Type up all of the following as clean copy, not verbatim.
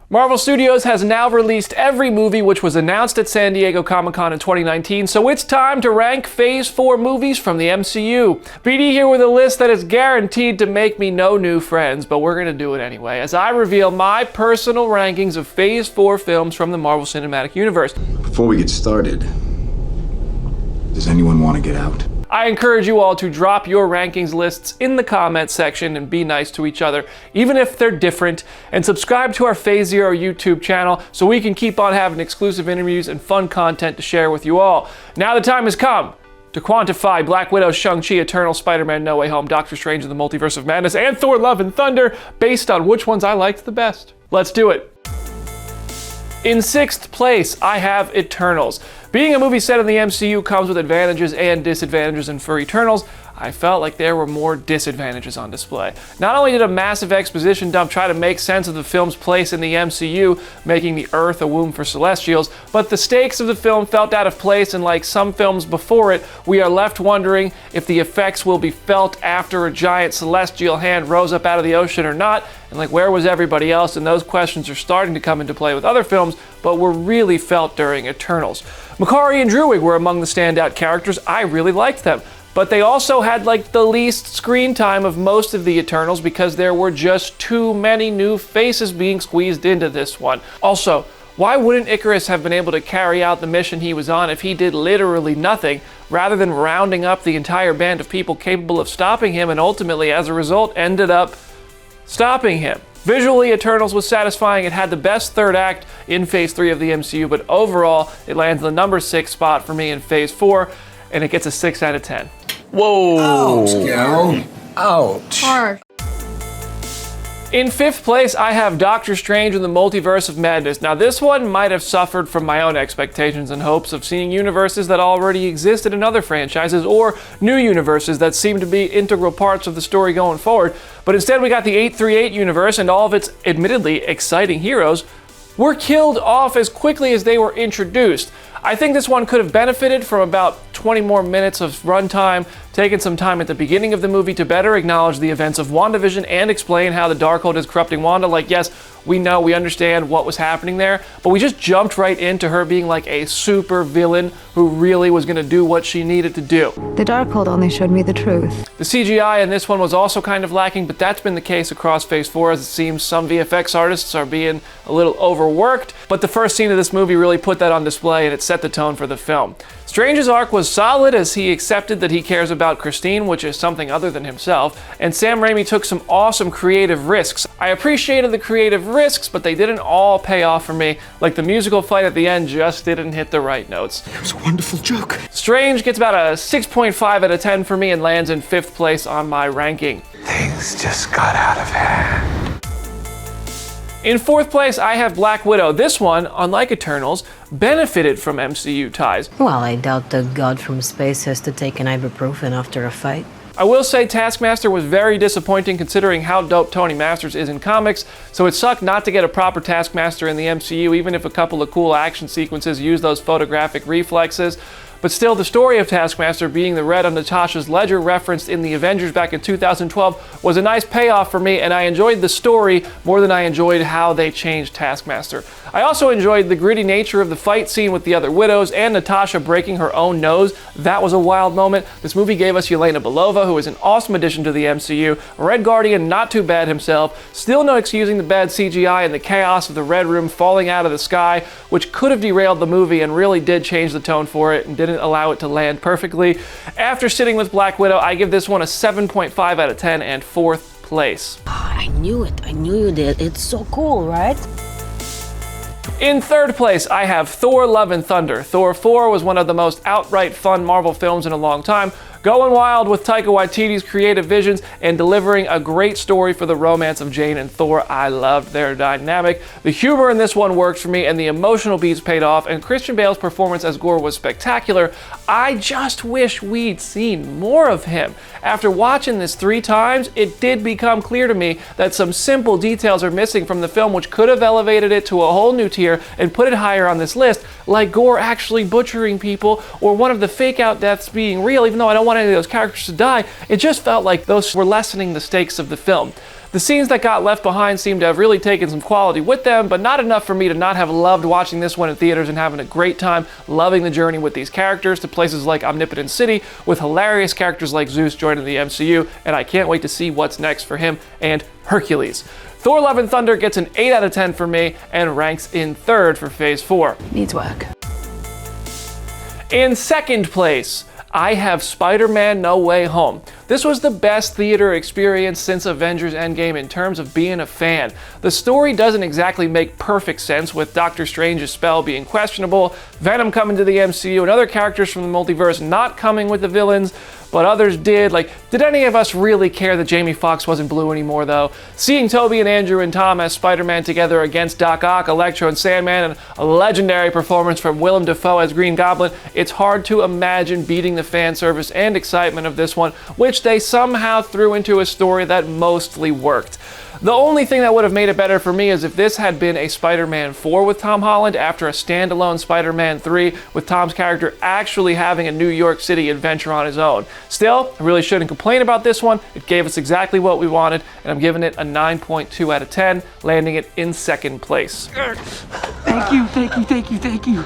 Marvel Studios has now released every movie which was announced at San Diego Comic-Con in 2019, so it's time to rank Phase 4 movies from the MCU. BD here with a list that is guaranteed to make me no new friends, but we're gonna do it anyway, as I reveal my personal rankings of Phase 4 films from the Marvel Cinematic Universe. Before we get started, does anyone want to get out? I encourage you all to drop your rankings lists in the comments section and be nice to each other, even if they're different, and subscribe to our Phase Zero YouTube channel so we can keep on having exclusive interviews and fun content to share with you all. Now the time has come to quantify Black Widow, Shang-Chi, Eternal, SpiderMan No Way Home, Doctor Strange in the Multiverse of Madness, and Thor Love and Thunder based on which ones I liked the best. Let's do it. In 6th place, I have Eternals. Being a movie set in the MCU comes with advantages and disadvantages, and for Eternals, I felt like there were more disadvantages on display. Not only did a massive exposition dump try to make sense of the film's place in the MCU, making the Earth a womb for Celestials, but the stakes of the film felt out of place, and like some films before it, we are left wondering if the effects will be felt after a giant celestial hand rose up out of the ocean or not, and like where was everybody else, and those questions are starting to come into play with other films, but were really felt during Eternals. Maguire and Druig were among the standout characters. I really liked them. But they also had like the least screen time of most of the Eternals because there were just too many new faces being squeezed into this one. Also, why wouldn't Icarus have been able to carry out the mission he was on if he did literally nothing, rather than rounding up the entire band of people capable of stopping him and ultimately, as a result, ended up stopping him? Visually, Eternals was satisfying. It had the best third act in Phase 3 of the MCU, but overall, it lands the number 6 spot for me in Phase 4, and it gets a 6 out of 10. Whoa! Ouch, Gal. Ouch. Hard. In 5th place, I have Doctor Strange in the Multiverse of Madness. Now, this one might have suffered from my own expectations and hopes of seeing universes that already existed in other franchises, or new universes that seem to be integral parts of the story going forward. But instead, we got the 838 universe, and all of its admittedly exciting heroes were killed off as quickly as they were introduced. I think this one could have benefited from about 20 more minutes of runtime, taken some time at the beginning of the movie to better acknowledge the events of WandaVision and explain how the Darkhold is corrupting Wanda. Like, yes, we know, we understand what was happening there, but we just jumped right into her being like a super villain who really was gonna do what she needed to do. The Darkhold only showed me the truth. The CGI in this one was also kind of lacking, but that's been the case across Phase 4, as it seems some VFX artists are being a little overworked, but the first scene of this movie really put that on display, and it set the tone for the film. Strange's arc was solid as he accepted that he cares about Christine, which is something other than himself, and Sam Raimi took some awesome creative risks. I appreciated the creative risks, but they didn't all pay off for me. Like the musical fight at the end just didn't hit the right notes. It was a wonderful joke. Strange gets about a 6.5 out of 10 for me and lands in 5th place on my ranking. Things just got out of hand. In 4th place, I have Black Widow. This one, unlike Eternals, benefited from MCU ties. Well, I doubt the god from space has to take an ibuprofen after a fight. I will say Taskmaster was very disappointing considering how dope Tony Masters is in comics, so it sucked not to get a proper Taskmaster in the MCU, even if a couple of cool action sequences use those photographic reflexes. But still, the story of Taskmaster being the red on Natasha's ledger referenced in the Avengers back in 2012 was a nice payoff for me, and I enjoyed the story more than I enjoyed how they changed Taskmaster. I also enjoyed the gritty nature of the fight scene with the other widows and Natasha breaking her own nose. That was a wild moment. This movie gave us Yelena Belova, who is an awesome addition to the MCU. Red Guardian, not too bad himself. Still no excusing the bad CGI and the chaos of the Red Room falling out of the sky, which could have derailed the movie and really did change the tone for it and didn't allow it to land perfectly. After sitting with Black Widow, I give this one a 7.5 out of 10 and 4th place. I knew it. I knew you did. It's so cool, right? In 3rd place, I have Thor Love and Thunder. Thor 4 was one of the most outright fun Marvel films in a long time, going wild with Taika Waititi's creative visions and delivering a great story for the romance of Jane and Thor. I loved their dynamic. The humor in this one worked for me, and the emotional beats paid off, and Christian Bale's performance as Gore was spectacular. I just wish we'd seen more of him. After watching this 3 times, it did become clear to me that some simple details are missing from the film which could have elevated it to a whole new tier and put it higher on this list, like Gore actually butchering people or one of the fake out deaths being real, even though I don't want any of those characters to die. It just felt like those were lessening the stakes of the film. The scenes that got left behind seem to have really taken some quality with them, but not enough for me to not have loved watching this one in theaters and having a great time loving the journey with these characters to places like Omnipotent City, with hilarious characters like Zeus joining the MCU, and I can't wait to see what's next for him and Hercules. Thor Love and Thunder gets an 8 out of 10 for me and ranks in third for Phase 4. Needs work. In second place, I have SpiderMan No Way Home. This was the best theater experience since Avengers Endgame in terms of being a fan. The story doesn't exactly make perfect sense, with Doctor Strange's spell being questionable, Venom coming to the MCU, and other characters from the multiverse not coming with the villains, but others did. Like, did any of us really care that Jamie Foxx wasn't blue anymore, though? Seeing Tobey and Andrew and Tom as Spider-Man together against Doc Ock, Electro, and Sandman, and a legendary performance from Willem Dafoe as Green Goblin, it's hard to imagine beating the fan service and excitement of this one, which they somehow threw into a story that mostly worked. The only thing that would have made it better for me is if this had been a Spider-Man 4 with Tom Holland after a standalone Spider-Man 3 with Tom's character actually having a New York City adventure on his own. Still, I really shouldn't complain about this one. It gave us exactly what we wanted, and I'm giving it a 9.2 out of 10, landing it in second place. Thank you, thank you, thank you, thank you.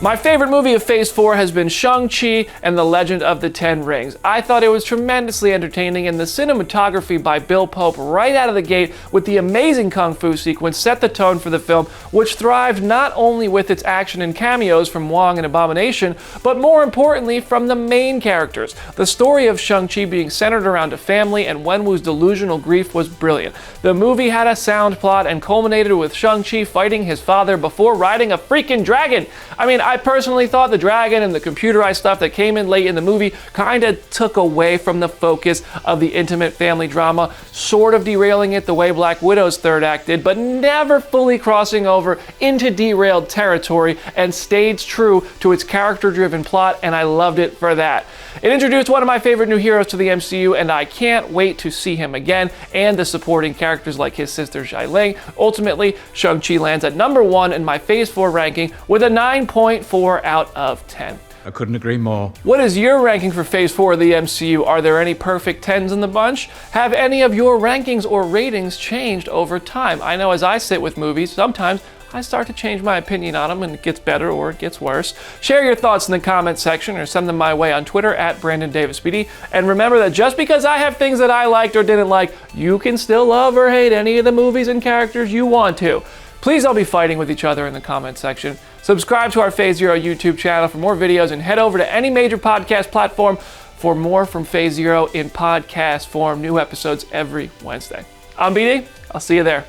My favorite movie of Phase 4 has been Shang-Chi and the Legend of the Ten Rings. I thought it was tremendously entertaining, and the cinematography by Bill Pope right out of the gate with the amazing kung fu sequence set the tone for the film, which thrived not only with its action and cameos from Wong and Abomination, but more importantly from the main characters. The story of Shang-Chi being centered around a family and Wenwu's delusional grief was brilliant. The movie had a sound plot and culminated with Shang-Chi fighting his father before riding a freaking dragon. I mean, I personally thought the dragon and the computerized stuff that came in late in the movie kinda took away from the focus of the intimate family drama, sort of derailing it the way Black Widow's third act did, but never fully crossing over into derailed territory, and stayed true to its character-driven plot, and I loved it for that. It introduced one of my favorite new heroes to the MCU, and I can't wait to see him again, and the supporting characters like his sister Xialing. Ultimately, Shang-Chi lands at number 1 in my Phase 4 ranking with a 9.4 out of 10. I couldn't agree more. What is your ranking for Phase 4 of the MCU? Are there any perfect 10s in the bunch? Have any of your rankings or ratings changed over time? I know as I sit with movies, sometimes I start to change my opinion on them and it gets better or it gets worse. Share your thoughts in the comment section or send them my way on Twitter at BrandonDavisBD. And remember that just because I have things that I liked or didn't like, you can still love or hate any of the movies and characters you want to. Please don't be fighting with each other in the comment section. Subscribe to our Phase Zero YouTube channel for more videos, and head over to any major podcast platform for more from Phase Zero in podcast form. New episodes every Wednesday. I'm BD. I'll see you there.